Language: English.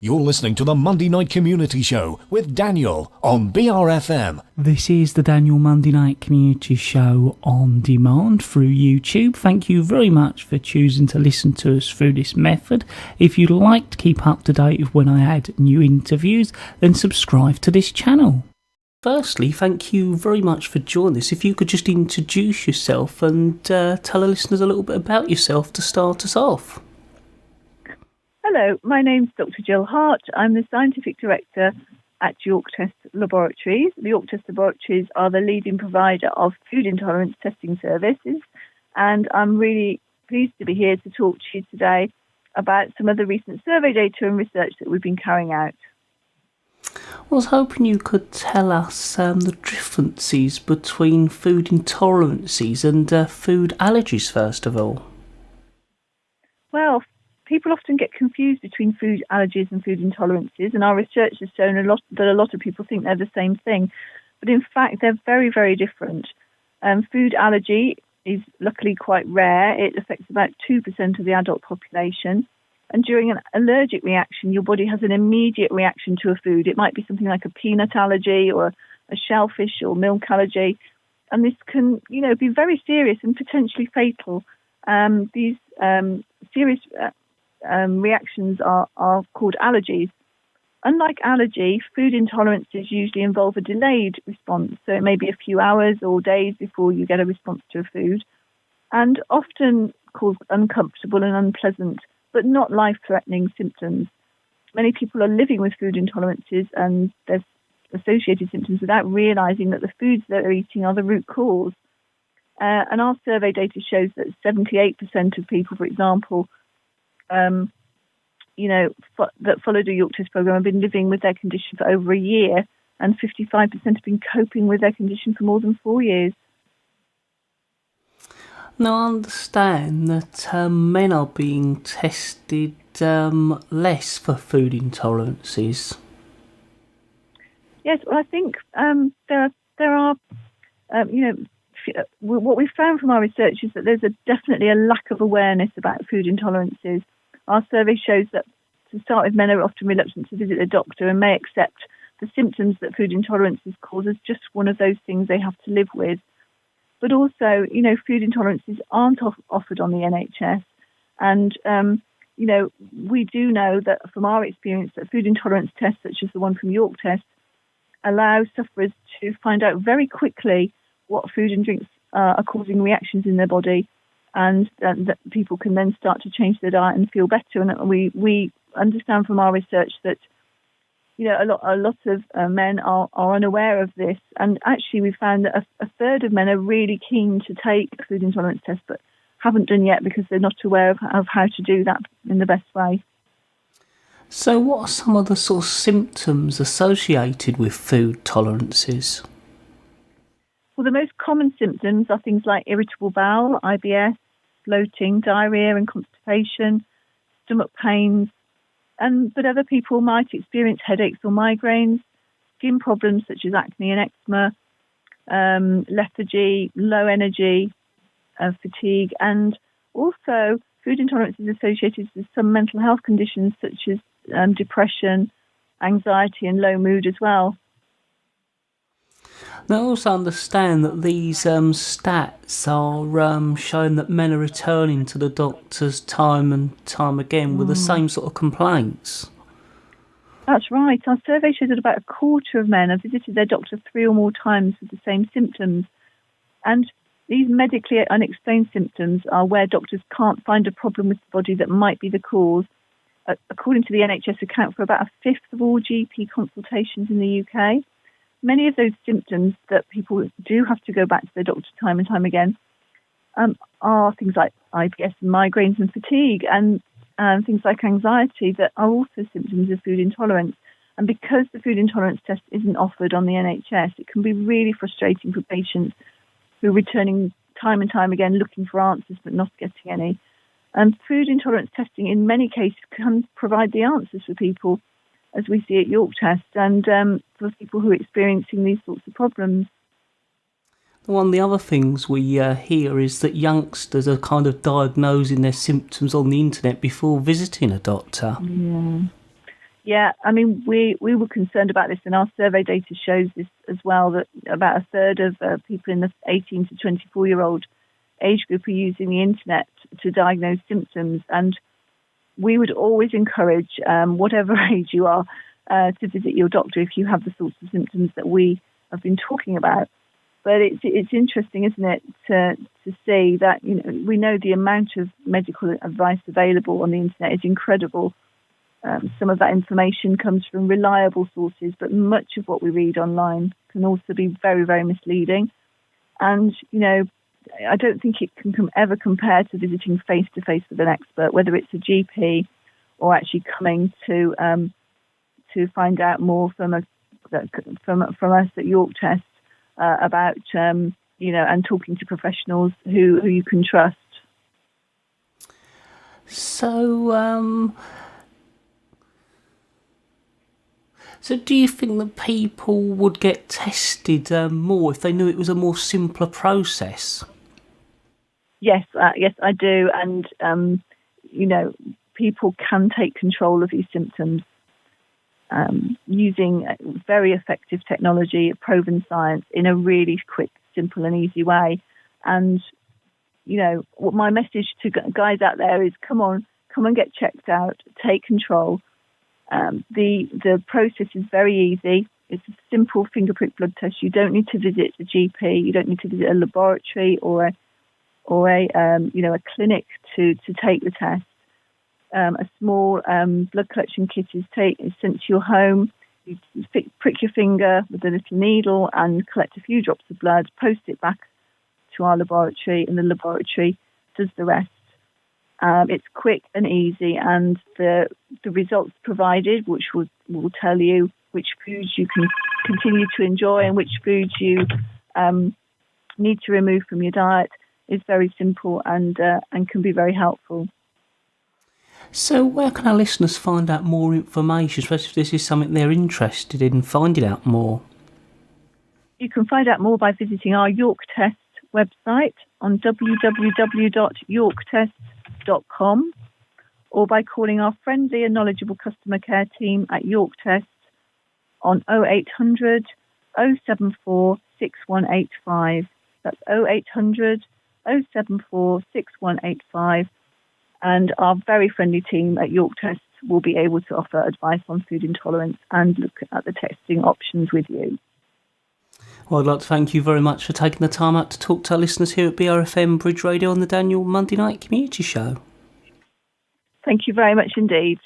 You're listening to the Monday Night Community Show with Daniel on BRFM. This is the Daniel Monday Night Community Show on demand through YouTube. Thank you very much for choosing to listen to us through this method. If you'd like to keep up to date with when I add new interviews, then subscribe to this channel. Firstly, thank you very much for joining us. If you could just introduce yourself and tell the listeners a little bit about yourself to start us off. Hello, my name's Dr Gill Hart. I'm the Scientific Director at YorkTest Laboratories. The YorkTest Laboratories are the leading provider of food intolerance testing services, and I'm really pleased to be here to talk to you today about some of the recent survey data and research that we've been carrying out. I was hoping you could tell us the differences between food intolerances and food allergies, first of all. Well, people often get confused between food allergies and food intolerances, and our research has shown that a lot of people think they're the same thing. But in fact, they're very, very different. Food allergy is luckily quite rare. It affects about 2% of the adult population. And during an allergic reaction, your body has an immediate reaction to a food. It might be something like a peanut allergy or a shellfish or milk allergy. And this can, be very serious and potentially fatal. These serious reactions are called allergies. Unlike allergy, food intolerances usually involve a delayed response, so it may be a few hours or days before you get a response to a food, and often cause uncomfortable and unpleasant, but not life-threatening symptoms. Many people are living with food intolerances and their associated symptoms without realizing that the foods they're eating are the root cause. And our survey data shows that 78% of people, for example, that followed a YorkTest program have been living with their condition for over a year, and 55% have been coping with their condition for more than 4 years. Now, I understand that men are being tested less for food intolerances. Yes, well, I think there are what we found from our research is that there's definitely a lack of awareness about food intolerances. Our survey shows that, to start with, men are often reluctant to visit a doctor and may accept the symptoms that food intolerances cause as just one of those things they have to live with. But also, food intolerances aren't offered on the NHS. And, we do know that from our experience that food intolerance tests, such as the one from YorkTest, allow sufferers to find out very quickly what food and drinks are causing reactions in their body, and that people can then start to change their diet and feel better. And we understand from our research that a lot of men are unaware of this, and actually we found that a third of men are really keen to take a food intolerance test but haven't done yet because they're not aware of how to do that in the best way. So what are some of the sort of symptoms associated with food tolerances? Well, the most common symptoms are things like irritable bowel, IBS, bloating, diarrhea and constipation, stomach pains, but other people might experience headaches or migraines, skin problems such as acne and eczema, lethargy, low energy, fatigue, and also food intolerance is associated with some mental health conditions such as depression, anxiety and low mood as well. Now, I also understand that these stats are showing that men are returning to the doctors time and time again with the same sort of complaints. That's right. Our survey shows that about a quarter of men have visited their doctor 3 or more times with the same symptoms. And these medically unexplained symptoms are where doctors can't find a problem with the body that might be the cause. According to the NHS, account for about a fifth of all GP consultations in the UK. Many of those symptoms that people do have to go back to their doctor time and time again are things like IBS and migraines and fatigue, and things like anxiety that are also symptoms of food intolerance. And because the food intolerance test isn't offered on the NHS, it can be really frustrating for patients who are returning time and time again looking for answers but not getting any. And food intolerance testing in many cases can provide the answers for people, as we see at YorkTest, and for people who are experiencing these sorts of problems. One of the other things we hear is that youngsters are kind of diagnosing their symptoms on the internet before visiting a doctor. Yeah, I mean, we were concerned about this, and our survey data shows this as well, that about a third of people in the 18 to 24-year-old age group are using the internet to diagnose symptoms. And we would always encourage, whatever age you are, to visit your doctor if you have the sorts of symptoms that we have been talking about. But it's interesting, isn't it, to see that, you know, we know the amount of medical advice available on the internet is incredible. Some of that information comes from reliable sources, but much of what we read online can also be very, very misleading. And, you know, I don't think it can ever compare to visiting face-to-face with an expert, whether it's a GP or actually coming to find out more from us at YorkTest about, you know, and talking to professionals who you can trust. So do you think that people would get tested more if they knew it was a more simpler process? Yes, I do. And, you know, people can take control of these symptoms using very effective technology, proven science, in a really quick, simple and easy way. And, you know, what my message to guys out there is, come on get checked out, take control. The process is very easy. It's a simple finger prick blood test. You don't need to visit a GP. You don't need to visit a laboratory or a clinic to take the test. A small blood collection kit is sent to your home. You prick your finger with a little needle and collect a few drops of blood, post it back to our laboratory, and the laboratory does the rest. It's quick and easy, and the results provided, which will tell you which foods you can continue to enjoy and which foods you need to remove from your diet, is very simple and can be very helpful. So where can our listeners find out more information, especially if this is something they're interested in finding out more? You can find out more by visiting our YorkTest website on www.yorktest.com, or by calling our friendly and knowledgeable customer care team at YorkTest on 0800 074 6185. That's 0800 074 6185. And our very friendly team at YorkTest will be able to offer advice on food intolerance and look at the testing options with you. Well, I'd like to thank you very much for taking the time out to talk to our listeners here at BRFM Bridge Radio on the Daniel Monday Night Community Show. Thank you very much indeed.